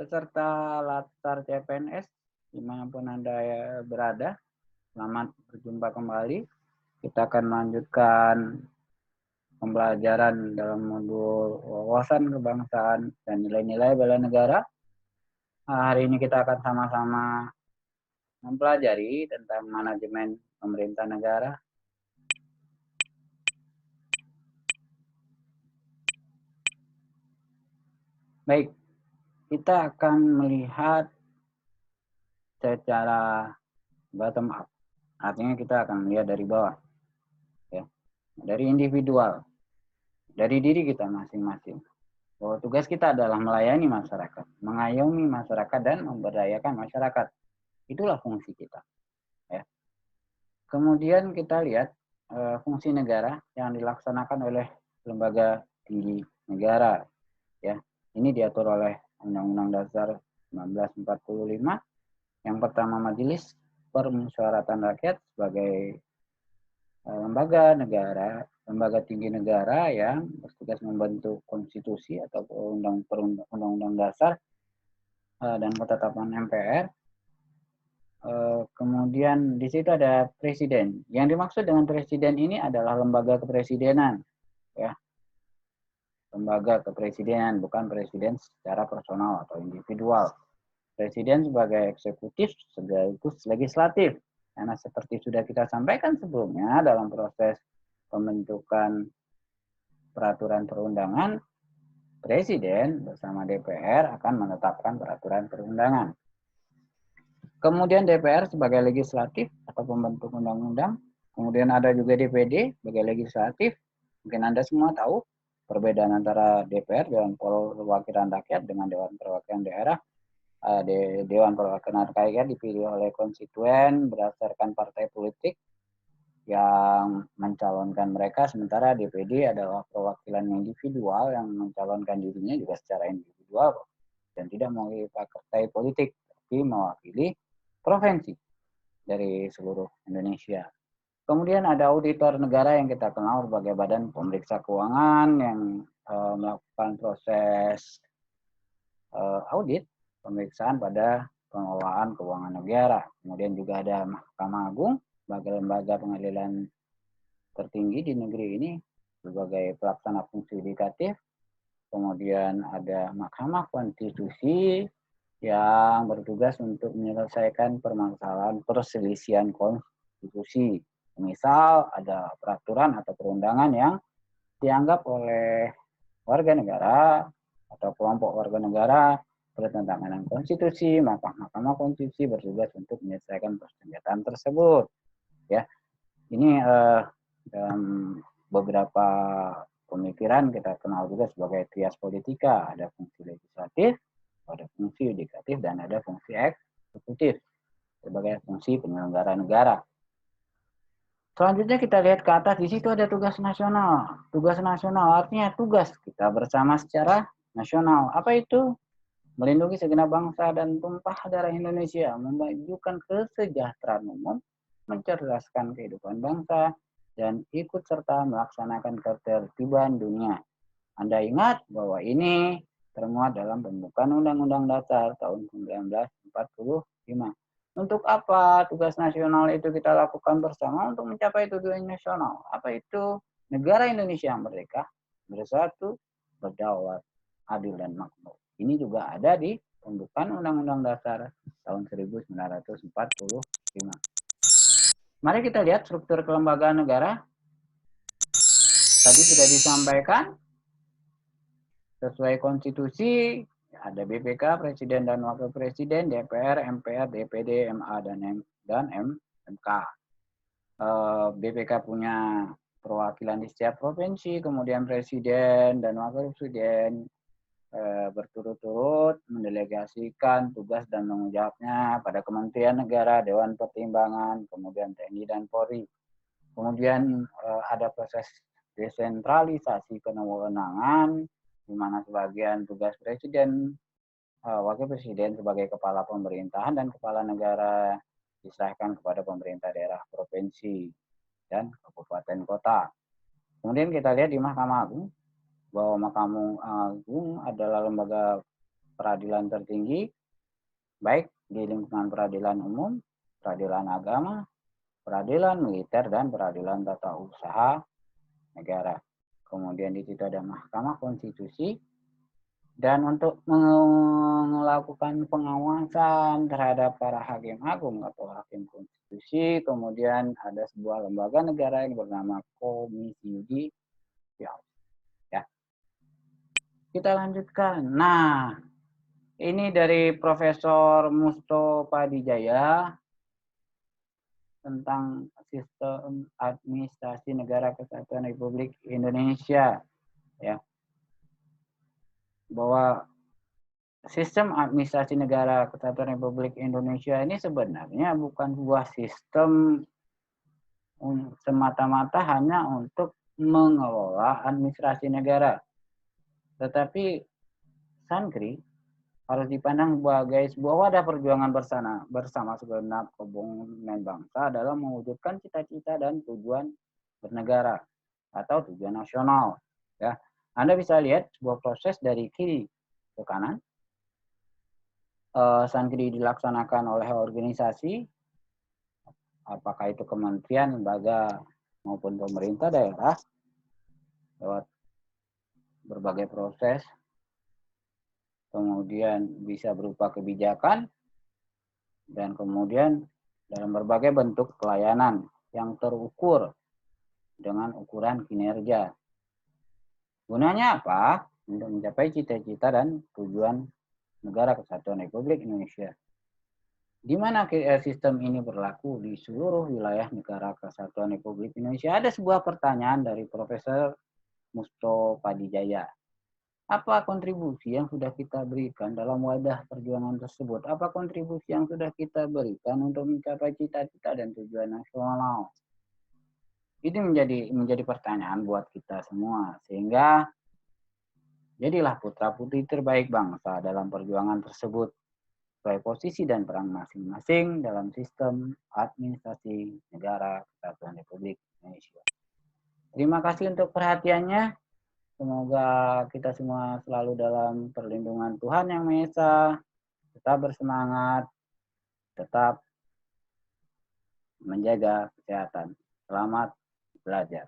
Peserta Latar CPNS, dimanapun Anda berada, selamat berjumpa kembali. Kita akan melanjutkan pembelajaran dalam modul wawasan kebangsaan dan nilai-nilai bela negara. Hari ini kita akan sama-sama mempelajari tentang manajemen pemerintah negara. Baik, kita akan melihat secara bottom up. Artinya kita akan melihat dari bawah, ya, dari individual, dari diri kita masing-masing. Bahwa tugas kita adalah melayani masyarakat, mengayomi masyarakat, dan memberdayakan masyarakat. Itulah fungsi kita. Ya. Kemudian kita lihat fungsi negara yang dilaksanakan oleh lembaga tinggi negara. Ya. Ini diatur oleh Undang-Undang Dasar 1945. Yang pertama, Majelis Permusyawaratan Rakyat sebagai lembaga negara, lembaga tinggi negara yang bertugas membentuk konstitusi atau undang-undang dasar dan ketetapan MPR. Kemudian di situ ada presiden. Yang dimaksud dengan presiden ini adalah lembaga kepresidenan, ya, lembaga kepresidenan, bukan presiden secara personal atau individual. Presiden sebagai eksekutif sekaligus legislatif. Karena seperti sudah kita sampaikan sebelumnya dalam proses pembentukan peraturan perundangan, Presiden bersama DPR akan menetapkan peraturan perundangan. Kemudian DPR sebagai legislatif atau pembentuk undang-undang. Kemudian ada juga DPD sebagai legislatif. Mungkin Anda semua tahu perbedaan antara DPR, Dewan Perwakilan Rakyat, dengan Dewan Perwakilan Daerah. Dewan Perwakilan Rakyat dipilih oleh konstituen berdasarkan partai politik yang mencalonkan mereka, sementara DPD adalah perwakilan individual yang mencalonkan dirinya juga secara individual dan tidak mewakili partai politik, tapi mewakili provinsi dari seluruh Indonesia. Kemudian ada auditor negara yang kita kenal sebagai badan pemeriksa keuangan yang melakukan proses audit pemeriksaan pada pengelolaan keuangan negara. Kemudian juga ada Mahkamah Agung sebagai lembaga pengadilan tertinggi di negeri ini sebagai pelaksana fungsi yudikatif. Kemudian ada Mahkamah Konstitusi yang bertugas untuk menyelesaikan permasalahan perselisihan konstitusi. Misal ada peraturan atau perundangan yang dianggap oleh warga negara atau kelompok warga negara bertentangan dengan konstitusi, maka Mahkamah Konstitusi bertugas untuk menyelesaikan persengketaan tersebut. Ya, ini dalam beberapa pemikiran kita kenal juga sebagai trias politika. Ada fungsi legislatif, ada fungsi yudikatif, dan ada fungsi eksekutif sebagai fungsi penyelenggara negara. Selanjutnya kita lihat ke atas, di situ ada tugas nasional. Tugas nasional artinya tugas kita bersama secara nasional. Apa itu? Melindungi segenap bangsa dan tumpah darah Indonesia, memajukan kesejahteraan umum, mencerdaskan kehidupan bangsa, dan ikut serta melaksanakan ketertiban dunia. Anda ingat bahwa ini termuat dalam pembukaan Undang-Undang Dasar tahun 1945. Untuk apa tugas nasional itu kita lakukan bersama? Untuk mencapai tujuan nasional. Apa itu? Negara Indonesia yang merdeka, bersatu, berdaulat, adil, dan makmur. Ini juga ada di pembukaan Undang-Undang Dasar tahun 1945. Mari kita lihat struktur kelembagaan negara. Tadi sudah disampaikan, sesuai konstitusi, ada BPK, Presiden dan Wakil Presiden, DPR, MPR, DPD, MA, dan MK. BPK punya perwakilan di setiap provinsi, kemudian Presiden dan Wakil Presiden berturut-turut mendelegasikan tugas dan tanggung jawabnya pada Kementerian Negara, Dewan Pertimbangan, kemudian TNI dan Polri. Kemudian ada proses desentralisasi kewenangan, di mana sebagian tugas Presiden, Wakil Presiden sebagai kepala pemerintahan dan kepala negara diserahkan kepada pemerintah daerah, provinsi, dan kabupaten kota. Kemudian kita lihat di Mahkamah Agung, bahwa Mahkamah Agung adalah lembaga peradilan tertinggi, baik di lingkungan peradilan umum, peradilan agama, peradilan militer, dan peradilan tata usaha negara. Kemudian di situ ada Mahkamah Konstitusi, dan untuk melakukan pengawasan terhadap para hakim agung atau hakim konstitusi, kemudian ada sebuah lembaga negara yang bernama Komisi Yudisial. Ya. Kita lanjutkan. Nah, ini dari Profesor Musto Padijaya tentang sistem administrasi negara kesatuan Republik Indonesia. Ya. Bahwa sistem administrasi negara kesatuan Republik Indonesia ini sebenarnya bukan sebuah sistem semata-mata hanya untuk mengelola administrasi negara. Tetapi Sankri harus dipandang sebagai sebuah wadah perjuangan bersama segenap komponen bangsa dalam mewujudkan cita-cita dan tujuan bernegara atau tujuan nasional. Ya, Anda bisa lihat sebuah proses dari kiri ke kanan. Sankri dilaksanakan oleh organisasi, apakah itu kementerian, lembaga, maupun pemerintah daerah, lewat berbagai proses, kemudian bisa berupa kebijakan, dan kemudian dalam berbagai bentuk pelayanan yang terukur dengan ukuran kinerja. Gunanya apa? Untuk mencapai cita-cita dan tujuan negara kesatuan Republik Indonesia. Di mana sistem ini berlaku di seluruh wilayah negara kesatuan Republik Indonesia? Ada sebuah pertanyaan dari Profesor Musto Padijaya. Apa kontribusi yang sudah kita berikan dalam wadah perjuangan tersebut? Apa kontribusi yang sudah kita berikan untuk mencapai cita-cita dan tujuan nasional? Ini menjadi pertanyaan buat kita semua, sehingga jadilah putra-putri terbaik bangsa dalam perjuangan tersebut sesuai posisi dan peran masing-masing dalam sistem administrasi negara kesatuan Republik Indonesia. Terima kasih untuk perhatiannya. Semoga kita semua selalu dalam perlindungan Tuhan Yang Maha Esa. Tetap bersemangat, tetap menjaga kesehatan. Selamat belajar.